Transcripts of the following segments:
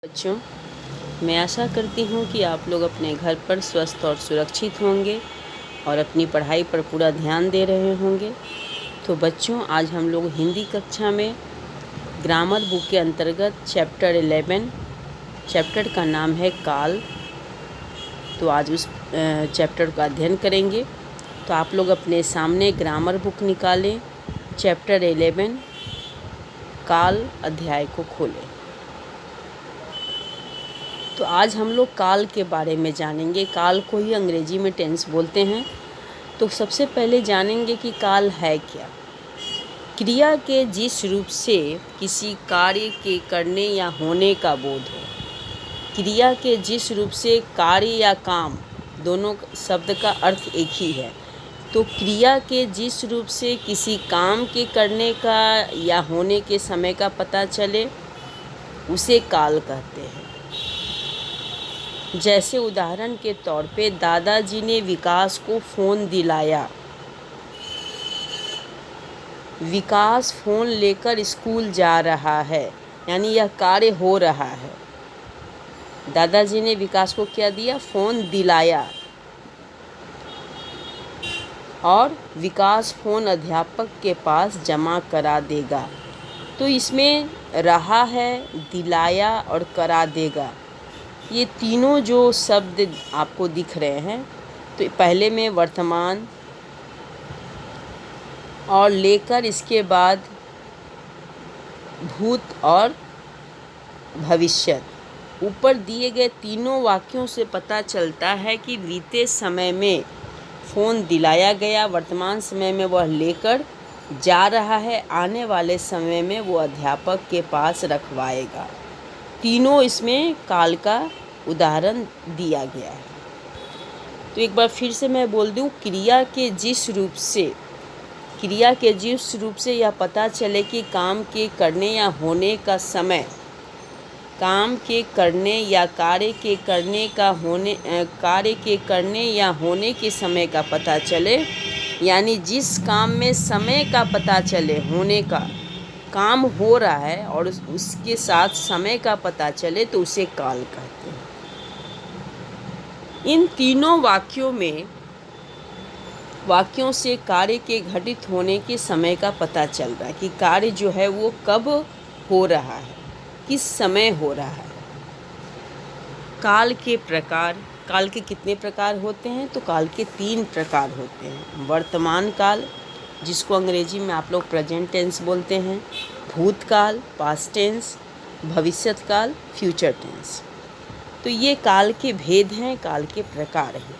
बच्चों, मैं आशा करती हूँ कि आप लोग अपने घर पर स्वस्थ और सुरक्षित होंगे और अपनी पढ़ाई पर पूरा ध्यान दे रहे होंगे। तो बच्चों, आज हम लोग हिंदी कक्षा में ग्रामर बुक के अंतर्गत चैप्टर 11, चैप्टर का नाम है काल। तो आज उस चैप्टर का अध्ययन करेंगे। तो आप लोग अपने सामने ग्रामर बुक निकालें, चैप्टर 11 काल अध्याय को खोलें। तो आज हम लोग काल के बारे में जानेंगे। काल को ही अंग्रेजी में टेंस बोलते हैं। तो सबसे पहले जानेंगे कि काल है क्या। क्रिया के जिस रूप से किसी कार्य के करने या होने का बोध हो। क्रिया के जिस रूप से कार्य या काम, दोनों शब्द का अर्थ एक ही है। तो क्रिया के जिस रूप से किसी काम के करने का या होने के समय का पता चले, उसे काल कहते हैं। जैसे उदाहरण के तौर पे दादाजी ने विकास को फ़ोन दिलाया। विकास फ़ोन लेकर स्कूल जा रहा है, यानी यह कार्य हो रहा है। दादाजी ने विकास को क्या दिया? फ़ोन दिलाया। और विकास फ़ोन अध्यापक के पास जमा करा देगा। तो इसमें रहा है, दिलाया और करा देगा, ये तीनों जो शब्द आपको दिख रहे हैं। तो पहले में वर्तमान और लेकर इसके बाद भूत और भविष्य। ऊपर दिए गए तीनों वाक्यों से पता चलता है कि बीते समय में फ़ोन दिलाया गया, वर्तमान समय में वह लेकर जा रहा है, आने वाले समय में वो अध्यापक के पास रखवाएगा। तीनों इसमें काल का उदाहरण दिया गया है। तो एक बार फिर से मैं बोल दूं, क्रिया के जिस रूप से यह पता चले कि काम के करने या होने का समय, काम के करने या कार्य के करने या होने के समय का पता चले, यानी जिस काम में समय का पता चले, होने का काम हो रहा है और उसके साथ समय का पता चले, तो उसे काल कहते हैं। इन तीनों वाक्यों से कार्य के घटित होने के समय का पता चल रहा है कि कार्य जो है वो कब हो रहा है, किस समय हो रहा है। काल के कितने प्रकार होते हैं? तो काल के 3 प्रकार होते हैं। वर्तमान काल, जिसको अंग्रेजी में आप लोग प्रेजेंट टेंस बोलते हैं, भूतकाल पास्ट टेंस, भविष्यत काल फ्यूचर टेंस। तो ये काल के भेद हैं, काल के प्रकार हैं।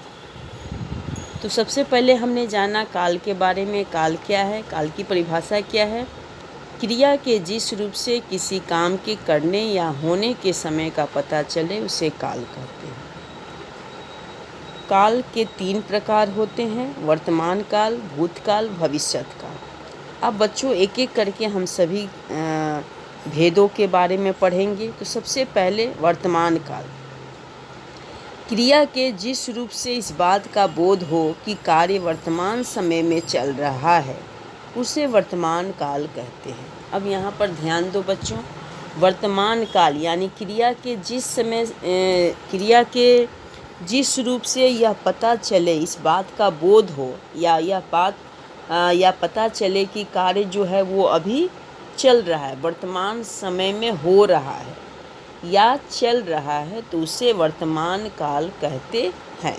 तो सबसे पहले हमने जाना काल के बारे में। काल क्या है? काल की परिभाषा क्या है? क्रिया के जिस रूप से किसी काम के करने या होने के समय का पता चले, उसे काल कहते हैं। काल के 3 प्रकार होते हैं, वर्तमान काल, भूतकाल, भविष्यत काल। अब बच्चों एक एक करके हम सभी भेदों के बारे में पढ़ेंगे। तो सबसे पहले वर्तमान काल। क्रिया के जिस रूप से इस बात का बोध हो कि कार्य वर्तमान समय में चल रहा है, उसे वर्तमान काल कहते हैं। अब यहाँ पर ध्यान दो बच्चों, वर्तमान काल यानी क्रिया के जिस रूप से यह पता चले, इस बात का बोध हो या पता चले कि कार्य जो है वो अभी चल रहा है, वर्तमान समय में हो रहा है या चल रहा है, तो उसे वर्तमान काल कहते हैं।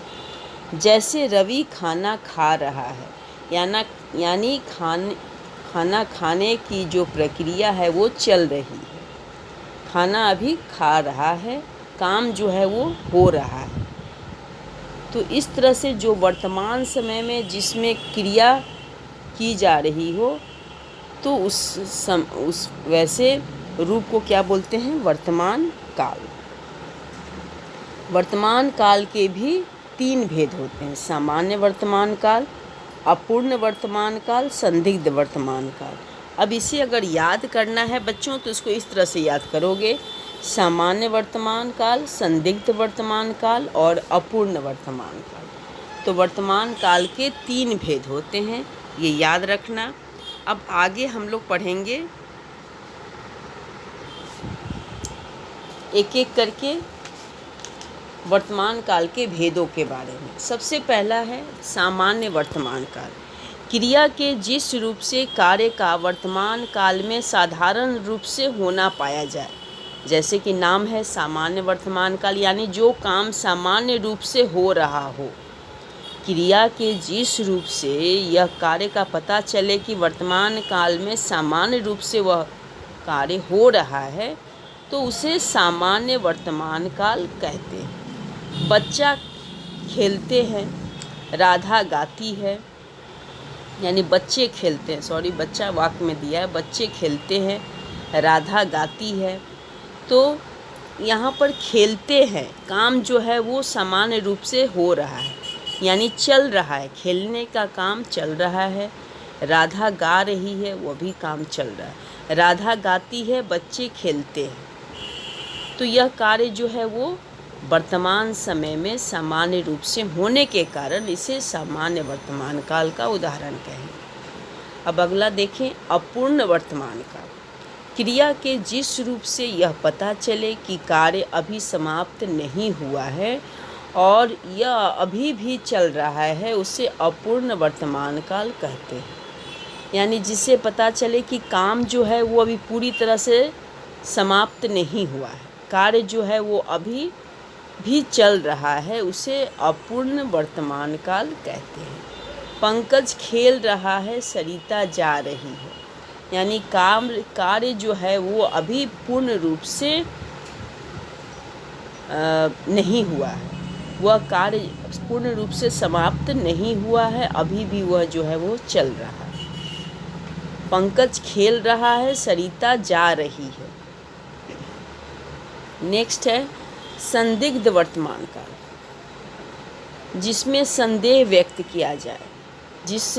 जैसे रवि खाना खा रहा है, यानी खाना खाने की जो प्रक्रिया है वो चल रही है, खाना अभी खा रहा है, काम जो है वो हो रहा है। तो इस तरह से जो वर्तमान समय में जिसमें क्रिया की जा रही हो, तो उस वैसे रूप को क्या बोलते हैं? वर्तमान काल। वर्तमान काल के भी 3 भेद होते हैं, सामान्य वर्तमान काल, अपूर्ण वर्तमान काल, संदिग्ध वर्तमान काल। अब इसे अगर याद करना है बच्चों, तो इसको इस तरह से याद करोगे, सामान्य वर्तमान काल, संदिग्ध वर्तमान काल और अपूर्ण वर्तमान काल। तो वर्तमान काल के 3 भेद होते हैं, ये याद रखना। अब आगे हम लोग पढ़ेंगे एक एक करके वर्तमान काल के भेदों के बारे में। सबसे पहला है सामान्य वर्तमान काल। क्रिया के जिस रूप से कार्य का वर्तमान काल में साधारण रूप से होना पाया जाए, जैसे कि नाम है सामान्य वर्तमान काल, यानी जो काम सामान्य रूप से हो रहा हो। क्रिया के जिस रूप से यह कार्य का पता चले कि वर्तमान काल में सामान्य रूप से वह कार्य हो रहा है, तो उसे सामान्य वर्तमान काल कहते हैं। बच्चा खेलते हैं, राधा गाती है, यानी बच्चे खेलते हैं, सॉरी बच्चा वाक्य में दिया है, बच्चे खेलते हैं, राधा गाती है। तो यहाँ पर खेलते हैं काम जो है वो सामान्य रूप से हो रहा है, यानी चल रहा है, खेलने का काम चल रहा है। राधा गा रही है, वो भी काम चल रहा है। राधा गाती है, बच्चे खेलते हैं। तो यह कार्य जो है वो वर्तमान समय में सामान्य रूप से होने के कारण इसे सामान्य वर्तमान काल का उदाहरण कहें। अब अगला देखें अपूर्ण वर्तमान काल। क्रिया के जिस रूप से यह पता चले कि कार्य अभी समाप्त नहीं हुआ है और यह अभी भी चल रहा है, उसे अपूर्ण वर्तमान काल कहते हैं। यानी जिससे पता चले कि काम जो है वो अभी पूरी तरह से समाप्त नहीं हुआ है, कार्य जो है वो अभी भी चल रहा है, उसे अपूर्ण वर्तमान काल कहते हैं। पंकज खेल रहा है, सरिता जा रही है, यानी कार्य जो है वो अभी पूर्ण रूप से नहीं हुआ है, वह कार्य पूर्ण रूप से समाप्त नहीं हुआ है, अभी भी वह जो है वो चल रहा है। पंकज खेल रहा है, सरिता जा रही है। नेक्स्ट है संदिग्ध वर्तमान काल, जिसमें संदेह व्यक्त किया जाए, जिस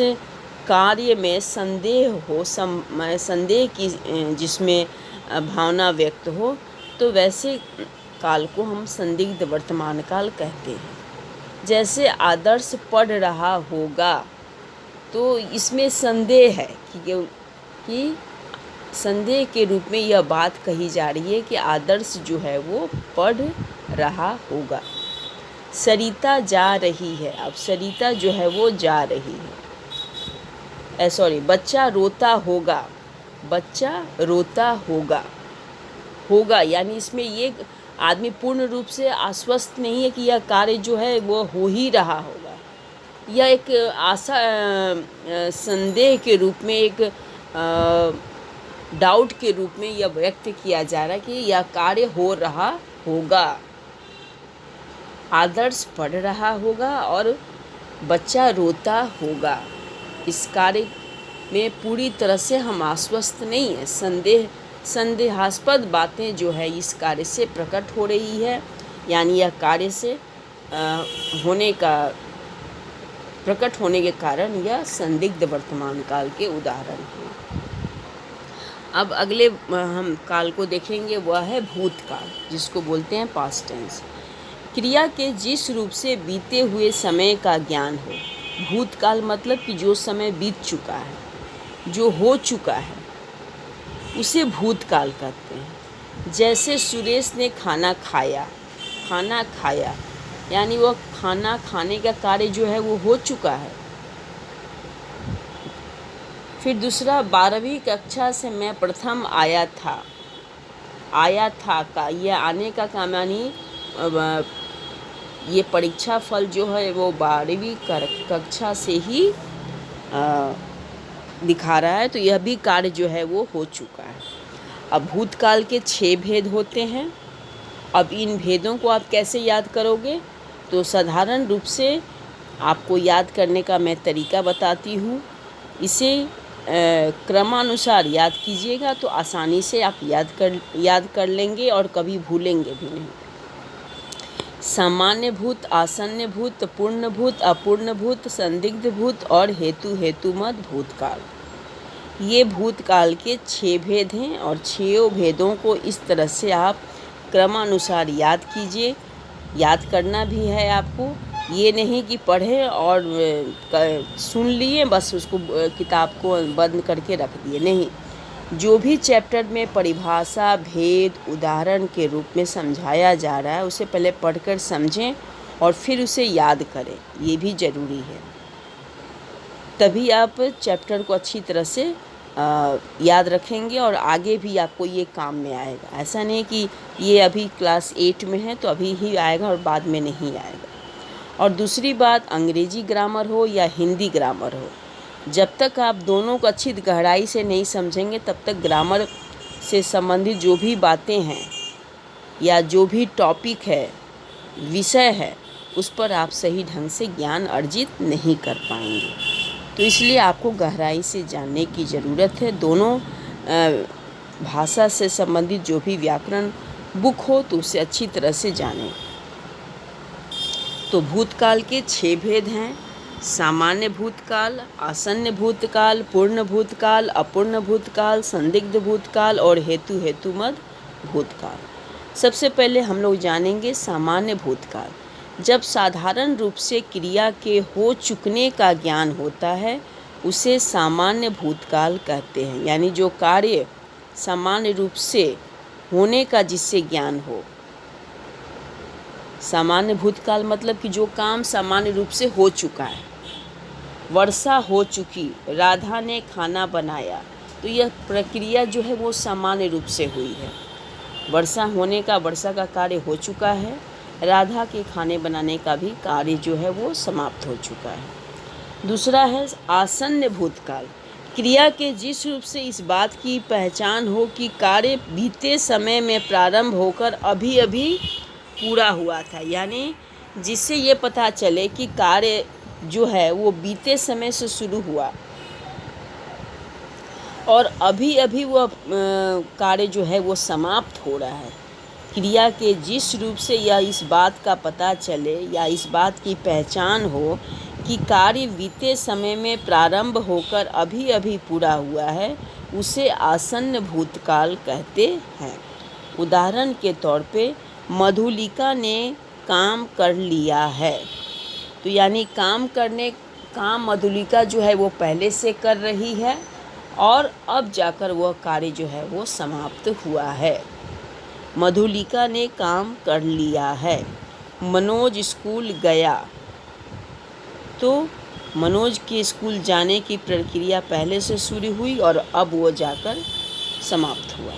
कार्य में संदेह हो, संदेह की जिसमें भावना व्यक्त हो, तो वैसे काल को हम संदिग्ध वर्तमान काल कहते हैं। जैसे आदर्श पढ़ रहा होगा, तो इसमें संदेह है कि संदेह के रूप में यह बात कही जा रही है कि आदर्श जो है वो पढ़ रहा होगा। सरिता जा रही है, अब सरिता जो है वो जा रही है। बच्चा रोता होगा, बच्चा रोता होगा, यानी इसमें ये आदमी पूर्ण रूप से आश्वस्त नहीं है कि यह कार्य जो है वो हो ही रहा होगा। यह एक संदेह के रूप में, एक डाउट के रूप में यह व्यक्त किया जा रहा है कि यह कार्य हो रहा होगा। आदर्श पढ़ रहा होगा और बच्चा रोता होगा। इस कार्य में पूरी तरह से हम आश्वस्त नहीं है, संदेहास्पद बातें जो है इस कार्य से प्रकट हो रही है, यानी यह कार्य से प्रकट होने के कारण यह संदिग्ध वर्तमान काल के उदाहरण हैं। अब अगले हम काल को देखेंगे, वह है भूतकाल, जिसको बोलते हैं पास्ट टेंस। क्रिया के जिस रूप से बीते हुए समय का ज्ञान हो। भूतकाल मतलब कि जो समय बीत चुका है, जो हो चुका है, उसे भूतकाल कहते हैं। जैसे सुरेश ने खाना खाया, यानी वह खाना खाने का कार्य जो है वो हो चुका है। फिर दूसरा 12वीं कक्षा से मैं प्रथम आया था का यह आने का काम, यानी ये परीक्षा फल जो है वो 12वीं कक्षा से ही दिखा रहा है, तो यह भी कार्य जो है वो हो चुका है। अब भूतकाल के 6 भेद होते हैं। अब इन भेदों को आप कैसे याद करोगे, तो साधारण रूप से आपको याद करने का मैं तरीका बताती हूँ। इसे क्रमानुसार याद कीजिएगा तो आसानी से आप याद कर लेंगे और कभी भूलेंगे भी नहीं। सामान्य भूत, आसन्न भूत, पूर्ण भूत, अपूर्ण भूत, संदिग्ध भूत और हेतुमत भूतकाल, ये भूतकाल के 6 भेद हैं। और 6 भेदों को इस तरह से आप क्रमानुसार याद कीजिए। याद करना भी है आपको, ये नहीं कि पढ़ें और सुन लिए बस उसको किताब को बंद करके रख दिए, नहीं, जो भी चैप्टर में परिभाषा, भेद, उदाहरण के रूप में समझाया जा रहा है उसे पहले पढ़कर समझें और फिर उसे याद करें, ये भी ज़रूरी है। तभी आप चैप्टर को अच्छी तरह से याद रखेंगे और आगे भी आपको ये काम में आएगा। ऐसा नहीं कि ये अभी क्लास 8 में है तो अभी ही आएगा और बाद में नहीं आएगा। और दूसरी बात, अंग्रेजी ग्रामर हो या हिंदी ग्रामर हो, जब तक आप दोनों को अच्छी गहराई से नहीं समझेंगे तब तक ग्रामर से संबंधित जो भी बातें हैं या जो भी टॉपिक है, विषय है, उस पर आप सही ढंग से ज्ञान अर्जित नहीं कर पाएंगे। तो इसलिए आपको गहराई से जानने की ज़रूरत है। दोनों भाषा से संबंधित जो भी व्याकरण बुक हो तो उसे अच्छी तरह से जानें। तो भूतकाल के 6 भेद हैं: सामान्य भूतकाल, आसन्न भूतकाल, पूर्ण भूतकाल, अपूर्ण भूतकाल, संदिग्ध भूतकाल और हेतुमद भूतकाल। सबसे पहले हम लोग जानेंगे सामान्य भूतकाल। जब साधारण रूप से क्रिया के हो चुकने का ज्ञान होता है उसे सामान्य भूतकाल कहते हैं। यानी जो कार्य सामान्य रूप से होने का जिससे ज्ञान हो। सामान्य भूतकाल मतलब कि जो काम सामान्य रूप से हो चुका है। वर्षा हो चुकी, राधा ने खाना बनाया, तो यह प्रक्रिया जो है वो सामान्य रूप से हुई है। वर्षा का कार्य हो चुका है, राधा के खाने बनाने का भी कार्य जो है वो समाप्त हो चुका है। दूसरा है आसन्न भूतकाल। क्रिया के जिस रूप से इस बात की पहचान हो कि कार्य बीते समय में प्रारंभ होकर अभी अभी पूरा हुआ था। यानी जिससे ये पता चले कि कार्य जो है वो बीते समय से शुरू हुआ और अभी अभी वह कार्य जो है वो समाप्त हो रहा है। क्रिया के जिस रूप से यह इस बात का पता चले या इस बात की पहचान हो कि कार्य बीते समय में प्रारंभ होकर अभी अभी पूरा हुआ है, उसे आसन्न भूतकाल कहते हैं। उदाहरण के तौर पे मधुलिका ने काम कर लिया है। तो यानी काम मधुलिका जो है वो पहले से कर रही है और अब जाकर वह कार्य जो है वो समाप्त हुआ है। मधुलिका ने काम कर लिया है। मनोज स्कूल गया, तो मनोज के स्कूल जाने की प्रक्रिया पहले से शुरू हुई और अब वो जाकर समाप्त हुआ।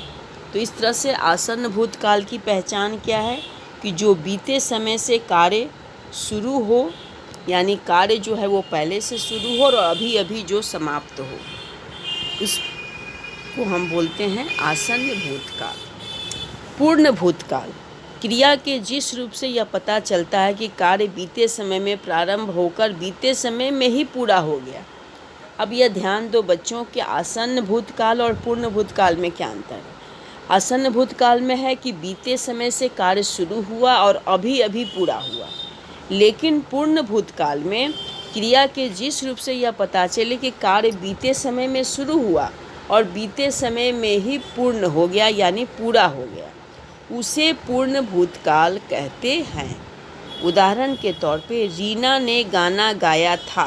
तो इस तरह से आसन्न भूतकाल की पहचान क्या है कि जो बीते समय से कार्य शुरू हो, यानी कार्य जो है वो पहले से शुरू हो और अभी अभी जो समाप्त हो, इसको हम बोलते हैं आसन्न भूतकाल। पूर्ण भूतकाल। क्रिया के जिस रूप से यह पता चलता है कि कार्य बीते समय में प्रारंभ होकर बीते समय में ही पूरा हो गया। अब यह ध्यान दो बच्चों कि आसन्न भूतकाल और पूर्ण भूतकाल में क्या अंतर है। आसन्न भूतकाल में है कि बीते समय से कार्य शुरू हुआ और अभी अभी पूरा हुआ, लेकिन पूर्ण भूतकाल में क्रिया के जिस रूप से यह पता चले कि कार्य बीते समय में शुरू हुआ और बीते समय में ही पूर्ण हो गया, यानी पूरा हो गया, उसे पूर्ण भूतकाल कहते हैं। उदाहरण के तौर पे रीना ने गाना गाया था।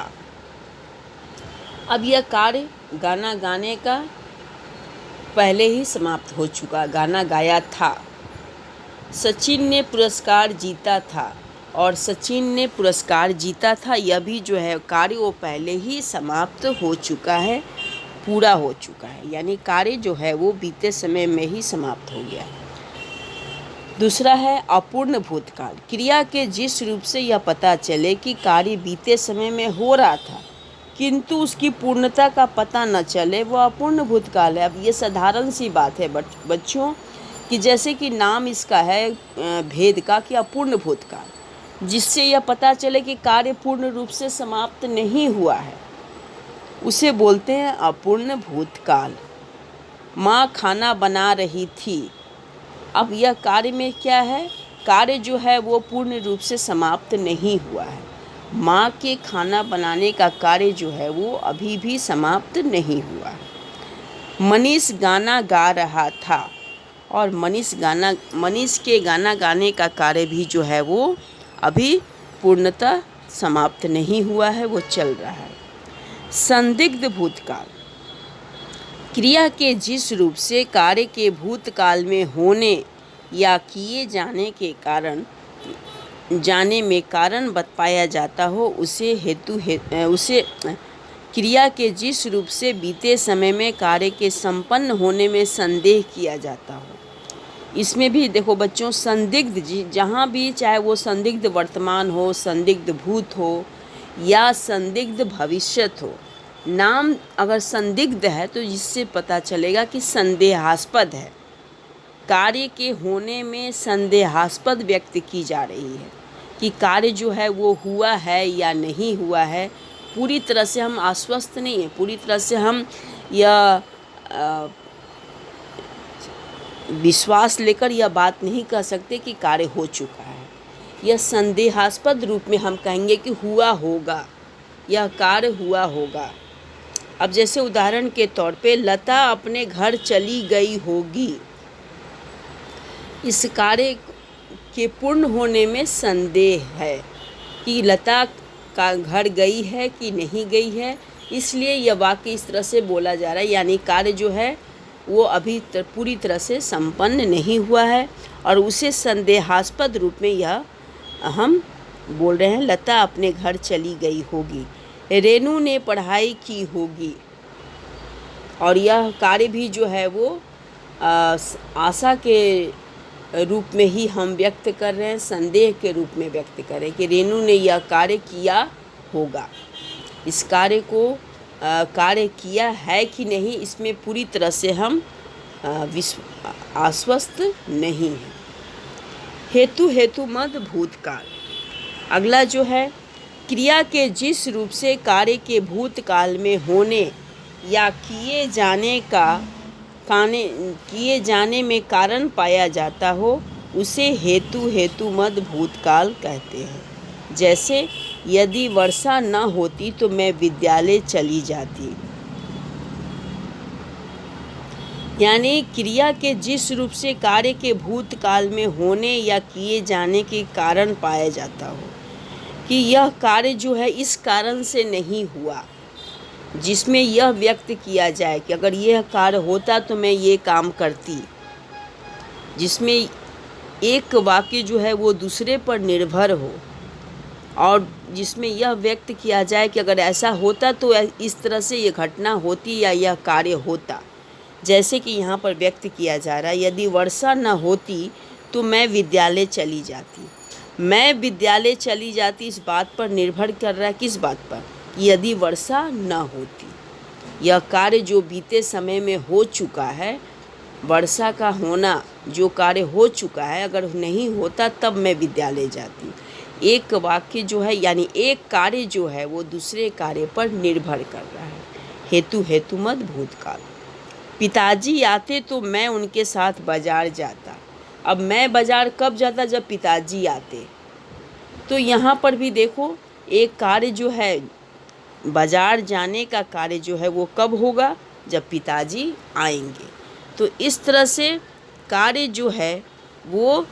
अब यह कार्य गाना गाने का पहले ही समाप्त हो चुका, गाना गाया था। सचिन ने पुरस्कार जीता था और सचिन ने पुरस्कार जीता था, यह भी जो है कार्य वो पहले ही समाप्त हो चुका है, पूरा हो चुका है, यानी कार्य जो है वो बीते समय में ही समाप्त हो गया। दूसरा है अपूर्ण भूतकाल। क्रिया के जिस रूप से यह पता चले कि कार्य बीते समय में हो रहा था किंतु उसकी पूर्णता का पता न चले, वह अपूर्ण भूतकाल है। अब ये साधारण सी बात है बच्चों कि जैसे कि नाम इसका है भेद का कि अपूर्ण भूतकाल, जिससे यह पता चले कि कार्य पूर्ण रूप से समाप्त नहीं हुआ है, उसे बोलते हैं अपूर्ण भूतकाल। माँ खाना बना रही थी। अब यह कार्य में क्या है, कार्य जो है वो पूर्ण रूप से समाप्त नहीं हुआ है। माँ के खाना बनाने का कार्य जो है वो अभी भी समाप्त नहीं हुआ है। मनीष गाना गा रहा था और मनीष के गाना गाने का कार्य भी जो है वो अभी पूर्णतः समाप्त नहीं हुआ है, वो चल रहा है। संदिग्ध भूतकाल। क्रिया के जिस रूप से कार्य के भूतकाल में होने या किए जाने में कारण बताया जाता हो उसे क्रिया के जिस रूप से बीते समय में कार्य के संपन्न होने में संदेह किया जाता हो। इसमें भी देखो बच्चों, संदिग्ध जहाँ भी, चाहे वो संदिग्ध वर्तमान हो, संदिग्ध भूत हो या संदिग्ध भविष्यत हो, नाम अगर संदिग्ध है तो इससे पता चलेगा कि संदेहास्पद है, कार्य के होने में संदेहास्पद व्यक्त की जा रही है कि कार्य जो है वो हुआ है या नहीं हुआ है। पूरी तरह से हम आश्वस्त नहीं है, पूरी तरह से हम यह विश्वास लेकर यह बात नहीं कह सकते कि कार्य हो चुका है। यह संदेहास्पद रूप में हम कहेंगे कि हुआ होगा, यह कार्य हुआ होगा। अब जैसे उदाहरण के तौर पे लता अपने घर चली गई होगी, इस कार्य के पूर्ण होने में संदेह है कि लता का घर गई है कि नहीं गई है, इसलिए यह वाक्य इस तरह से बोला जा रहा है, यानी कार्य जो है वो अभी पूरी तरह से संपन्न नहीं हुआ है और उसे संदेहास्पद रूप में यह हम बोल रहे हैं। लता अपने घर चली गई होगी, रेनू ने पढ़ाई की होगी, और यह कार्य भी जो है वो आशा के रूप में ही हम व्यक्त कर रहे हैं, संदेह के रूप में व्यक्त कर रहे हैं कि रेनू ने यह कार्य किया होगा। इस कार्य किया है कि नहीं, इसमें पूरी तरह से हम आश्वस्त नहीं हैं। हेतु मद भूतकाल। अगला जो है, क्रिया के जिस रूप से कार्य के भूतकाल में होने या किए जाने में कारण पाया जाता हो उसे हेतु मद भूतकाल कहते हैं। जैसे यदि वर्षा न होती तो मैं विद्यालय चली जाती। यानी क्रिया के जिस रूप से कार्य के भूतकाल में होने या किए जाने के कारण पाया जाता हो कि यह कार्य जो है इस कारण से नहीं हुआ, जिसमें यह व्यक्त किया जाए कि अगर यह कार्य होता तो मैं ये काम करती, जिसमें एक वाक्य जो है वो दूसरे पर निर्भर हो और जिसमें यह व्यक्त किया जाए कि अगर ऐसा होता तो इस तरह से ये घटना होती या यह कार्य होता। जैसे कि यहाँ पर व्यक्त किया जा रहा है, यदि वर्षा न होती तो मैं विद्यालय चली जाती। मैं विद्यालय चली जाती इस बात पर निर्भर कर रहा है, किस बात पर? यदि वर्षा न होती, यह कार्य जो बीते समय में हो चुका है, वर्षा का होना जो कार्य हो चुका है, अगर नहीं होता तब मैं विद्यालय जाती। एक वाक्य जो है यानी एक कार्य जो है वो दूसरे कार्य पर निर्भर कर रहा है। हेतु मद भूतकाल। पिताजी आते तो मैं उनके साथ बाजार जाता। अब मैं बाजार कब जाता? जब पिताजी आते। तो यहाँ पर भी देखो, एक कार्य जो है बाजार जाने का कार्य जो है वो कब होगा? जब पिताजी आएंगे। तो इस तरह से कार्य जो है वो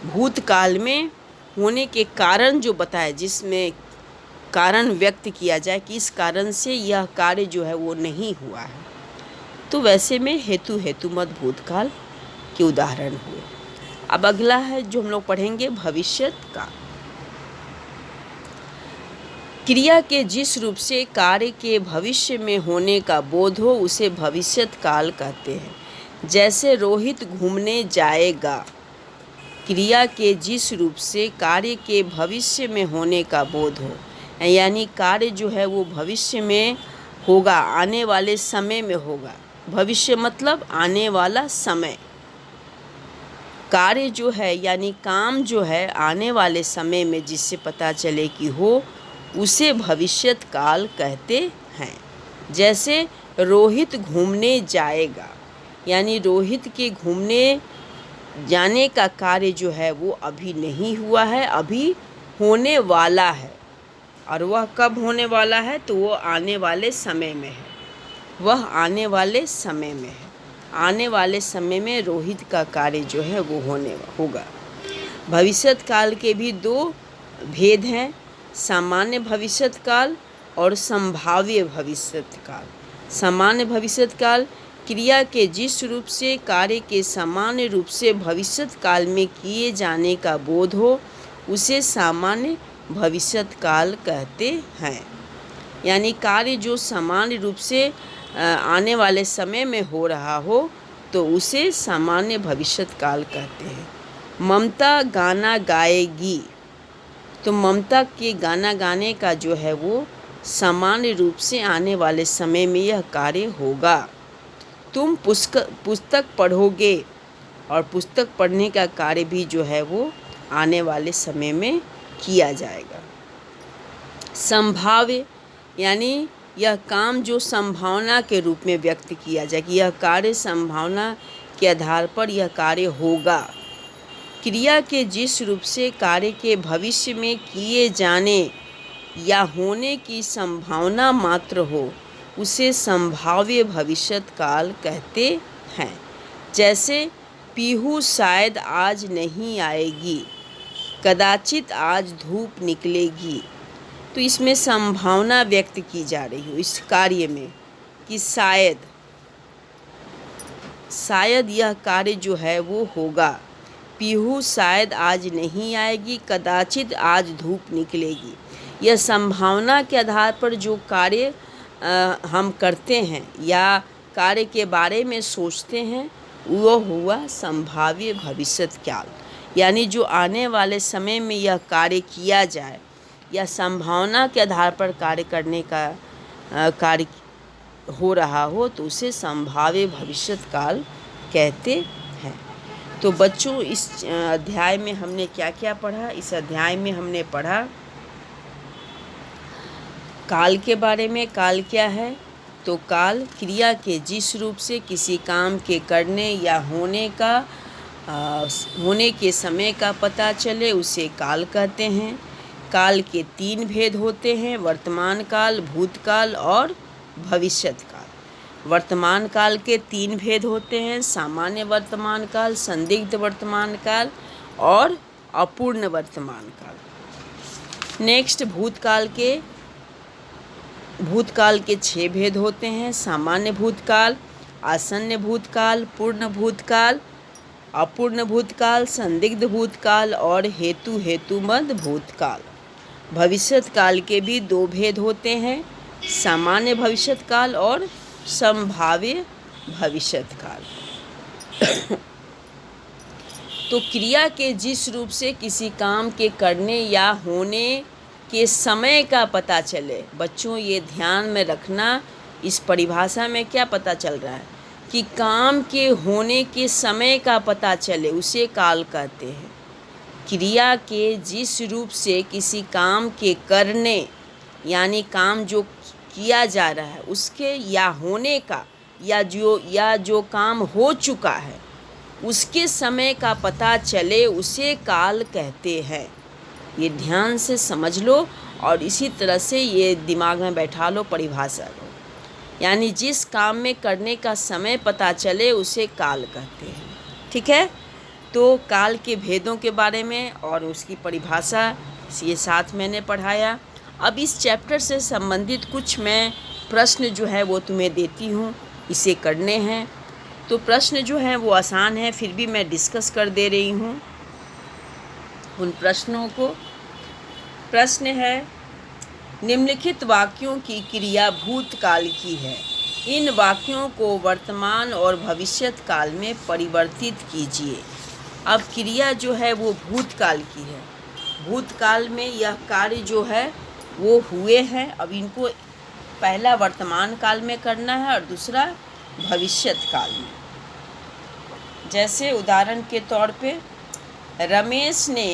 भूतकाल में होने के कारण जो बताए, जिसमें कारण व्यक्त किया जाए कि इस कारण से यह कार्य जो है वो नहीं हुआ है, तो वैसे में हेतु मद भूतकाल के उदाहरण हुए। अब अगला है जो हम लोग पढ़ेंगे, भविष्यत काल। क्रिया के जिस रूप से कार्य के भविष्य में होने का बोध हो उसे भविष्यत काल कहते हैं। जैसे रोहित घूमने जाएगा। क्रिया के जिस रूप से कार्य के भविष्य में होने का बोध हो, यानी कार्य जो है वो भविष्य में होगा, आने वाले समय में होगा। भविष्य मतलब आने वाला समय। कार्य जो है यानी काम जो है आने वाले समय में जिससे पता चले कि हो, उसे भविष्यत काल कहते हैं। जैसे रोहित घूमने जाएगा, यानी रोहित के घूमने जाने का कार्य जो है वो अभी नहीं हुआ है, अभी होने वाला है। और वह कब होने वाला है? तो वो आने वाले समय में है। वह आने वाले समय में है। आने वाले समय में रोहित का कार्य जो है वो होगा। भविष्यत काल के भी दो भेद हैं, सामान्य भविष्यत काल और संभाव्य भविष्यत काल। सामान्य भविष्यत काल क्रिया के जिस रूप से कार्य के सामान्य रूप से भविष्यत काल में किए जाने का बोध हो उसे सामान्य भविष्यत काल कहते हैं। यानी कार्य जो सामान्य रूप से आने वाले समय में हो रहा हो तो उसे सामान्य भविष्यत काल कहते हैं। ममता गाना गाएगी, तो ममता के गाना गाने का जो है वो सामान्य रूप से आने वाले समय में यह कार्य होगा। तुम पुस्तक पढ़ोगे, और पुस्तक पढ़ने का कार्य भी जो है वो आने वाले समय में किया जाएगा। संभाव्य यानी यह काम जो संभावना के रूप में व्यक्त किया जाए कि यह कार्य संभावना के आधार पर यह कार्य होगा। क्रिया के जिस रूप से कार्य के भविष्य में किए जाने या होने की संभावना मात्र हो उसे संभाव्य भविष्यत काल कहते हैं। जैसे पीहू शायद आज नहीं आएगी, कदाचित आज धूप निकलेगी। तो इसमें संभावना व्यक्त की जा रही हो इस कार्य में कि शायद यह कार्य जो है वो होगा। पीहू शायद आज नहीं आएगी, कदाचित आज धूप निकलेगी। यह संभावना के आधार पर जो कार्य हम करते हैं या कार्य के बारे में सोचते हैं वह हुआ संभाव्य भविष्यत काल। यानी जो आने वाले समय में यह कार्य किया जाए या संभावना के आधार पर कार्य करने का कार्य हो रहा हो तो उसे संभाव्य भविष्यत काल कहते हैं। तो बच्चों इस अध्याय में हमने क्या क्या पढ़ा? इस अध्याय में हमने पढ़ा काल के बारे में। काल क्या है? तो काल क्रिया के जिस रूप से किसी काम के करने या होने के समय का पता चले उसे काल कहते हैं। काल के 3 भेद होते हैं, वर्तमान काल, भूतकाल और भविष्यत काल। वर्तमान काल के 3 भेद होते हैं, सामान्य वर्तमान काल, संदिग्ध वर्तमान काल और अपूर्ण वर्तमान काल। नेक्स्ट भूतकाल के 6 भेद होते हैं, सामान्य भूतकाल, आसन्न भूतकाल, पूर्ण भूतकाल, अपूर्ण भूतकाल, संदिग्ध भूतकाल और हेतुमद भूतकाल। भविष्यत काल के भी 2 भेद होते हैं, सामान्य भविष्यत काल और संभाव्य भविष्यत काल। तो क्रिया के जिस रूप से किसी काम के करने या होने के समय का पता चले, बच्चों ये ध्यान में रखना, इस परिभाषा में क्या पता चल रहा है कि काम के होने के समय का पता चले उसे काल कहते हैं। क्रिया के जिस रूप से किसी काम के करने यानी काम जो किया जा रहा है उसके या होने का या जो काम हो चुका है उसके समय का पता चले उसे काल कहते हैं। ये ध्यान से समझ लो और इसी तरह से ये दिमाग में बैठा लो परिभाषा को। यानी जिस काम में करने का समय पता चले उसे काल कहते हैं। ठीक है, तो काल के भेदों के बारे में और उसकी परिभाषा ये साथ मैंने पढ़ाया। अब इस चैप्टर से संबंधित कुछ मैं प्रश्न जो है वो तुम्हें देती हूँ, इसे करने हैं। तो प्रश्न जो है वो आसान है, फिर भी मैं डिस्कस कर दे रही हूँ उन प्रश्नों को। प्रश्न है, निम्नलिखित वाक्यों की क्रिया भूतकाल की है, इन वाक्यों को वर्तमान और भविष्यत काल में परिवर्तित कीजिए। अब क्रिया जो है वो भूतकाल की है, भूतकाल में यह कार्य जो है वो हुए हैं, अब इनको पहला वर्तमान काल में करना है और दूसरा भविष्यत काल में। जैसे उदाहरण के तौर पे रमेश ने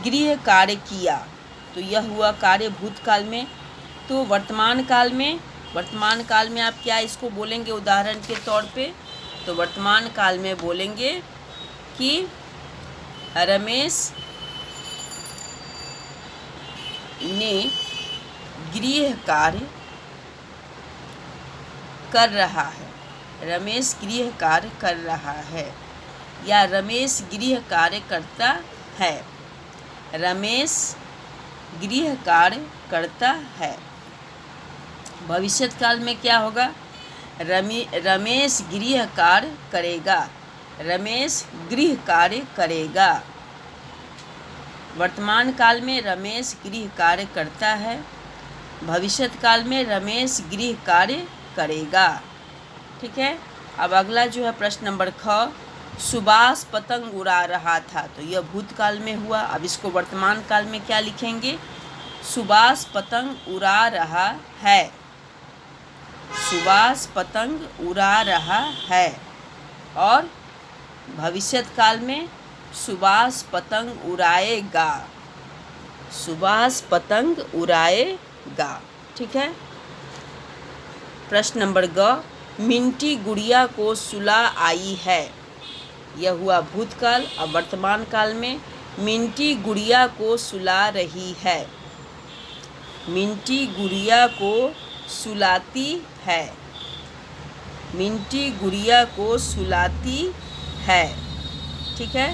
गृह कार्य किया, तो यह हुआ कार्य भूतकाल में। तो वर्तमान काल में आप क्या इसको बोलेंगे उदाहरण के तौर पे? तो वर्तमान काल में बोलेंगे कि रमेश ने गृह कार्य कर रहा है, रमेश गृह कार्य कर रहा है या रमेश गृह कार्य करता है, रमेश गृह कार्य करता है। भविष्यत काल में क्या होगा? रमेश गृह कार्य करेगा। रमेश गृह कार्य करेगा। वर्तमान काल में रमेश गृह कार्य करता है। भविष्यत काल में रमेश गृह कार्य करेगा। ठीक है। अब अगला जो है प्रश्न नंबर ख, सुभाष पतंग उड़ा रहा था, तो यह भूतकाल में हुआ। अब इसको वर्तमान काल में क्या लिखेंगे? सुभाष पतंग उड़ा रहा है। सुभाष पतंग उड़ा रहा है। और भविष्यत काल में सुभाष पतंग उड़ाएगा। सुभाष पतंग उड़ाएगा। ठीक है। प्रश्न नंबर ग, मिंटी गुड़िया को सुला आई है। यह हुआ भूतकाल। अब वर्तमान काल में मिंटी गुड़िया को सुला रही है। मिंटी गुड़िया को सुलाती है। मिंटी गुड़िया को सुलाती है। ठीक है।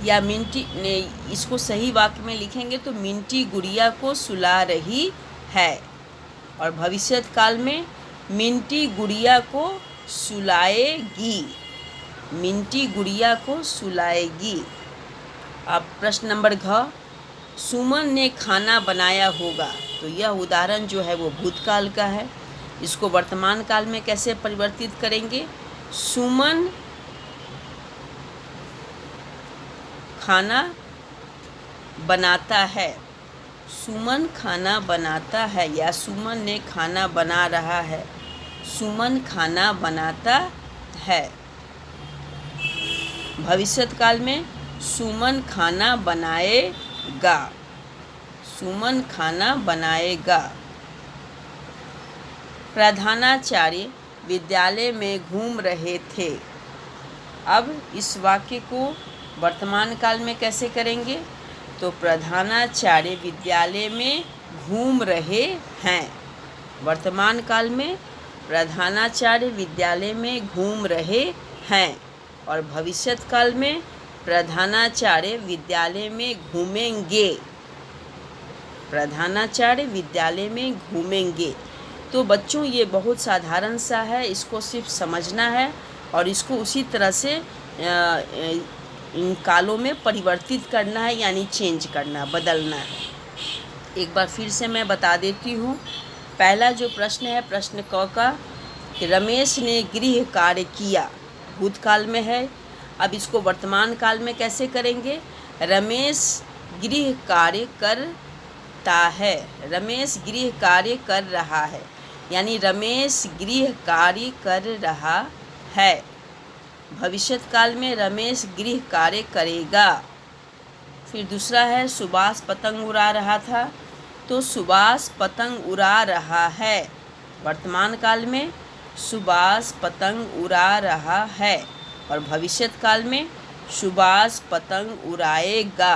या मिंटी ने, इसको सही वाक्य में लिखेंगे तो मिंटी गुड़िया को सुला रही है। और भविष्यत काल में मिंटी गुड़िया को सुलाएगी। मिंटी गुड़िया को सुलाएगी। अब प्रश्न नंबर घ, सुमन ने खाना बनाया होगा, तो यह उदाहरण जो है वो भूतकाल का है। इसको वर्तमान काल में कैसे परिवर्तित करेंगे? सुमन खाना बनाता है। सुमन खाना बनाता है या सुमन ने खाना बना रहा है। सुमन खाना बनाता है। भविष्यत काल में सुमन खाना बनाएगा। सुमन खाना बनाएगा। प्रधानाचार्य विद्यालय में घूम रहे थे। अब इस वाक्य को वर्तमान काल में कैसे करेंगे? तो प्रधानाचार्य विद्यालय में घूम रहे हैं। वर्तमान काल में प्रधानाचार्य विद्यालय में घूम रहे हैं। और भविष्यत काल में प्रधानाचार्य विद्यालय में घूमेंगे। प्रधानाचार्य विद्यालय में घूमेंगे। तो बच्चों ये बहुत साधारण सा है, इसको सिर्फ समझना है और इसको उसी तरह से इन कालों में परिवर्तित करना है, यानी चेंज करना, बदलना है। एक बार फिर से मैं बता देती हूँ। पहला जो प्रश्न है प्रश्न क का, कि रमेश ने गृह कार्य किया, भूतकाल में है। अब इसको वर्तमान काल में कैसे करेंगे? रमेश गृह कार्य करता है। रमेश गृह कार्य कर रहा है, यानी रमेश गृह कार्य कर रहा है। भविष्यत काल में रमेश गृह कार्य करेगा। फिर दूसरा है सुभाष पतंग उड़ा रहा था, तो सुभाष पतंग उड़ा रहा है। वर्तमान काल में सुभाष पतंग उड़ा रहा है। और भविष्यत काल में सुभाष पतंग उड़ाएगा।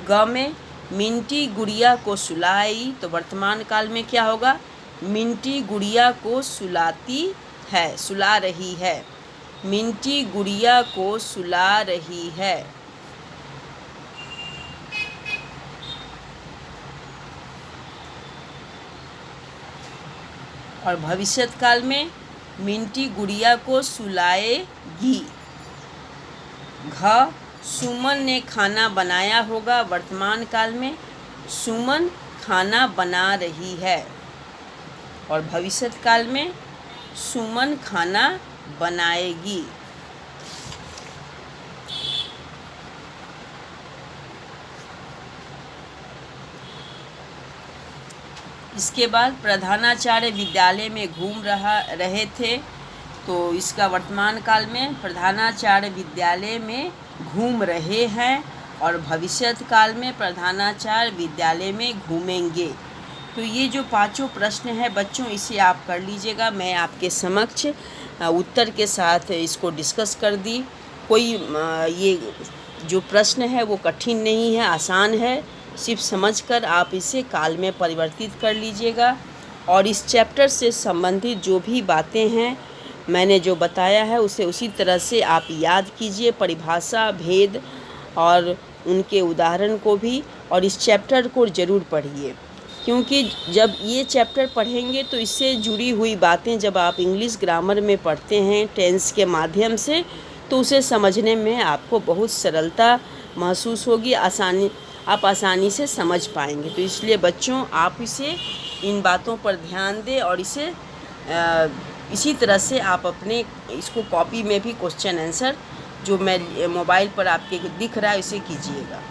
ग में मिंटी गुड़िया को सुलाई, तो वर्तमान काल में क्या होगा? मिंटी गुड़िया को सुलाती है, सुला रही है। मिंटी गुड़िया को सुला रही है। और भविष्यत काल में मिंटी गुड़िया को सुलाएगी। घ, सुमन ने खाना बनाया होगा। वर्तमान काल में सुमन खाना बना रही है। और भविष्यत काल में सुमन खाना बनाएगी। इसके बाद प्रधानाचार्य विद्यालय में घूम रहे थे, तो इसका वर्तमान काल में प्रधानाचार्य विद्यालय में घूम रहे हैं। और भविष्यत काल में प्रधानाचार्य विद्यालय में घूमेंगे। तो ये जो पांचों प्रश्न हैं बच्चों, इसे आप कर लीजिएगा। मैं आपके समक्ष उत्तर के साथ इसको डिस्कस कर दी। कोई ये जो प्रश्न है वो कठिन नहीं है, आसान है। सिर्फ समझकर आप इसे काल में परिवर्तित कर लीजिएगा। और इस चैप्टर से संबंधित जो भी बातें हैं मैंने जो बताया है उसे उसी तरह से आप याद कीजिए, परिभाषा, भेद और उनके उदाहरण को भी, और इस चैप्टर को ज़रूर पढ़िए। क्योंकि जब ये चैप्टर पढ़ेंगे तो इससे जुड़ी हुई बातें जब आप इंग्लिश ग्रामर में पढ़ते हैं टेंस के माध्यम से, तो उसे समझने में आपको बहुत सरलता महसूस होगी, आप आसानी से समझ पाएंगे। तो इसलिए बच्चों, आप इन बातों पर ध्यान दें और इसी तरह से आप अपने इसको कॉपी में भी क्वेश्चन आंसर जो मैं मोबाइल पर आपके दिख रहा है उसे कीजिएगा।